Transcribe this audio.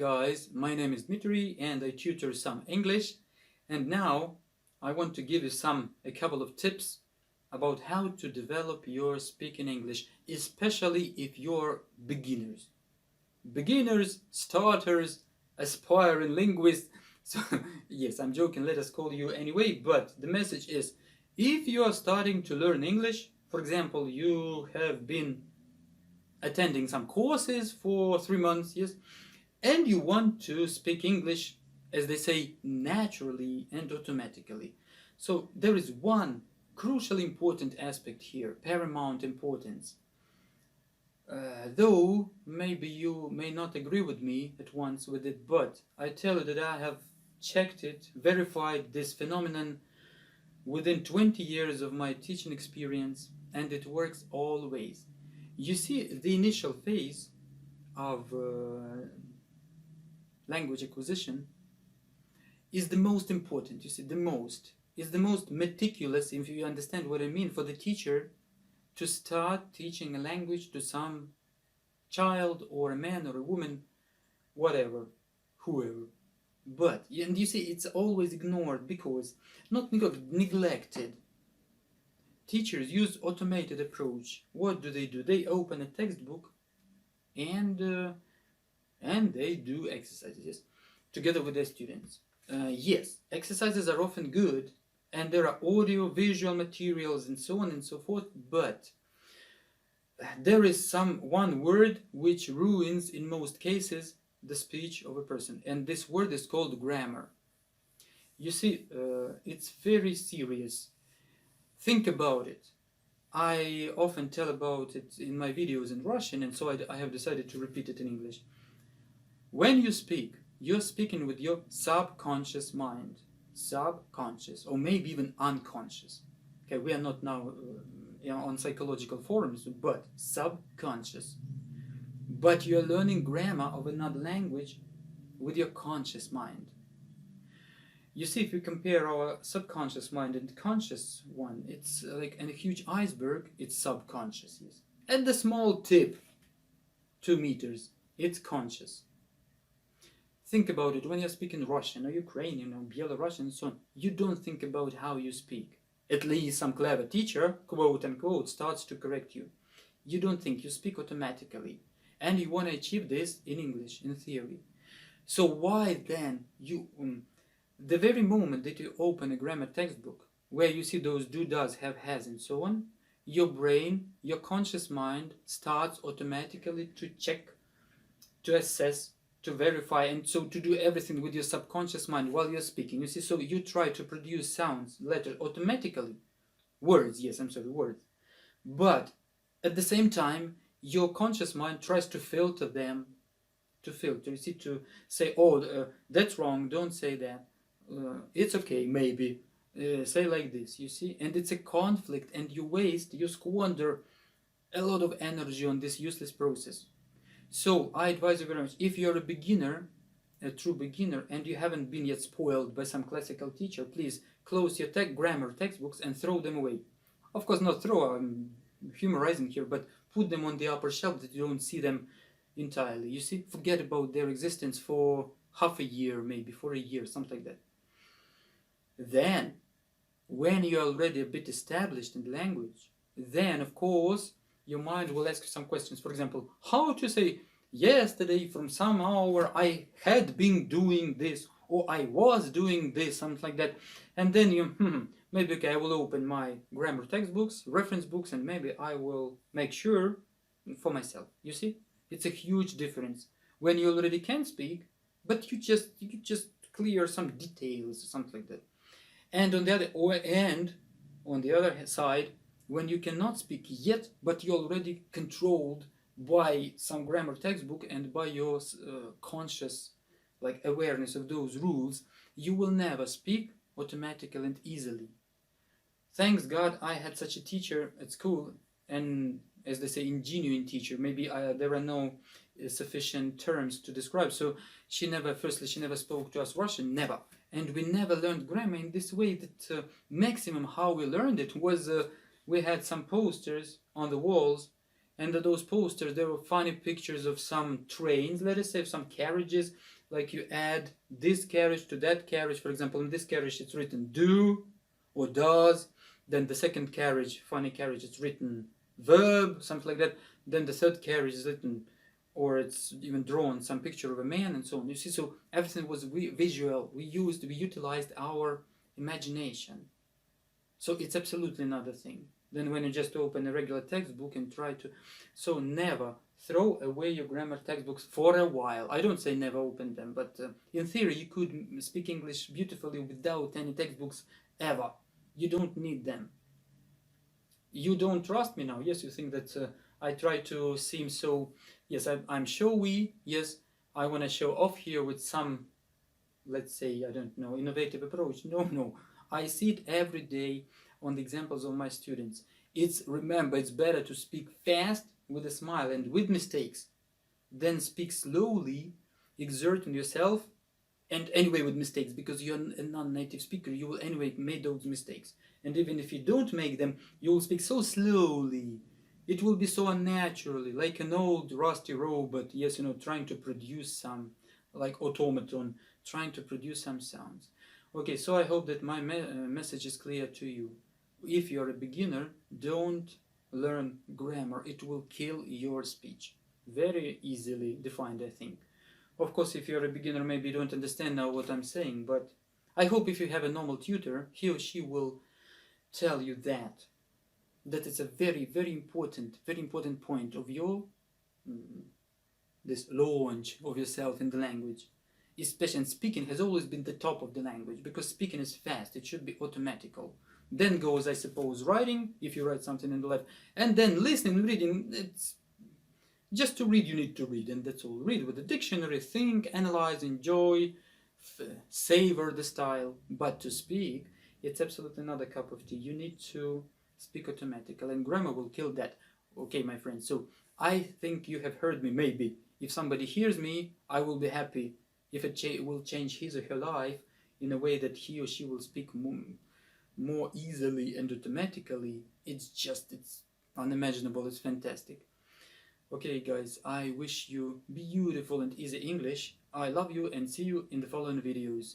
guys, my name is Dmitry and I tutor some English, and now I want to give you a couple of tips about how to develop your speaking English, especially if you're beginners. Beginners, starters, aspiring linguists. So yes, I'm joking, let us call you anyway, but the message is, if you are starting to learn English, for example, you have been attending some courses for 3 months, yes, and you want to speak English, as they say, naturally and automatically. So there is one crucially important aspect here, paramount importance. Though maybe you may not agree with me at once with it, but I tell you that I have checked it, verified this phenomenon within 20 years of my teaching experience, and it works always. You see, the initial phase of language acquisition is the most important. You see, is the most meticulous, if you understand what I mean, for the teacher to start teaching a language to some child or a man or a woman, whatever, whoever. But, and you see, it's always ignored because, not neglected. Teachers use automated approach. What do? They open a textbook and they do exercises together with their students. Yes, exercises are often good, and there are audio, visual materials, and so on and so forth, but there is one word which ruins, in most cases, the speech of a person, and this word is called grammar. You see, it's very serious. Think about it. I often tell about it in my videos in Russian, and so I have decided to repeat it in English. When you speak, you're speaking with your subconscious mind. Subconscious, or maybe even unconscious. Okay, we are not now on psychological forums, but subconscious. But you're learning grammar of another language with your conscious mind. You see, if you compare our subconscious mind and conscious one, it's like in a huge iceberg, it's subconscious. Yes. At the small tip, 2 meters, it's conscious. Think about it, when you're speaking Russian or Ukrainian or Belarusian and so on, you don't think about how you speak. At least some clever teacher, quote unquote, starts to correct you. You don't think, you speak automatically. And you want to achieve this in English, in theory. So why then the very moment that you open a grammar textbook, where you see those do, does, have, has, and so on, your brain, your conscious mind starts automatically to check, to assess, to verify, and so to do everything with your subconscious mind while you're speaking. You see, so you try to produce sounds, letters automatically. Words, words. But at the same time, your conscious mind tries to filter them, you see, to say, oh, that's wrong, don't say that. It's okay, maybe. Say like this, you see? And it's a conflict, and you squander a lot of energy on this useless process. So I advise you very much, if you're a beginner, a true beginner, and you haven't been yet spoiled by some classical teacher, please close your grammar textbooks and throw them away. Of course, not throw, I'm humorizing here, but put them on the upper shelf that you don't see them entirely. You see, forget about their existence for half a year, maybe for a year, something like that. Then, when you're already a bit established in the language, then of course your mind will ask you some questions. For example, how to say, yesterday from some hour I had been doing this, or I was doing this, something like that. And then you, maybe, okay, I will open my grammar textbooks, reference books, and maybe I will make sure for myself. You see, it's a huge difference when you already can speak, but you just clear some details, something like that. And on the other side, when you cannot speak yet, but you're already controlled by some grammar textbook and by your conscious awareness of those rules, you will never speak automatically and easily. Thanks God I had such a teacher at school, and as they say, genuine teacher. Maybe there are no sufficient terms to describe. So she never spoke to us Russian, never. And we never learned grammar in this way. That maximum how we learned it was we had some posters on the walls, and those posters, there were funny pictures of some trains, let us say, some carriages, like you add this carriage to that carriage. For example, in this carriage it's written do or does, then the second carriage, funny carriage, it's written verb, something like that, then the third carriage is written, or it's even drawn some picture of a man, and so on. You see, so everything was visual. We utilized our imagination. So it's absolutely another thing than when you just open a regular textbook and try to. So never throw away your grammar textbooks for a while. I don't say never open them, but in theory you could speak English beautifully without any textbooks ever. You don't need them. You don't trust me now. Yes, you think that I try to seem so, yes, I'm showy. Yes, I want to show off here with some, let's say, I don't know, innovative approach. No. I see it every day on the examples of my students. Remember, it's better to speak fast with a smile and with mistakes than speak slowly, exerting yourself, and anyway with mistakes, because you're a non-native speaker, you will anyway make those mistakes. And even if you don't make them, you will speak so slowly. It will be so unnaturally, like an old rusty robot, yes, trying to produce some, like automaton, trying to produce some sounds. Okay, so I hope that my message is clear to you. If you're a beginner, don't learn grammar. It will kill your speech. Very easily defined, I think. Of course, if you're a beginner, maybe you don't understand now what I'm saying, but I hope if you have a normal tutor, he or she will tell you that it's a very, very important point of your this launch of yourself in the language. Especially speaking has always been the top of the language, because speaking is fast, it should be automatical. Then goes, I suppose, writing, if you write something in the life, and then listening, reading. It's just to read, you need to read, and that's all. Read with the dictionary, think, analyze, enjoy, savor the style. But to speak, it's absolutely another cup of tea. You need to speak automatically, and grammar will kill that. Okay, my friends, so I think you have heard me. Maybe if somebody hears me, I will be happy if it will change his or her life in a way that he or she will speak more easily and automatically. It's unimaginable. It's fantastic. Okay, guys, I wish you beautiful and easy English. I love you and see you in the following videos.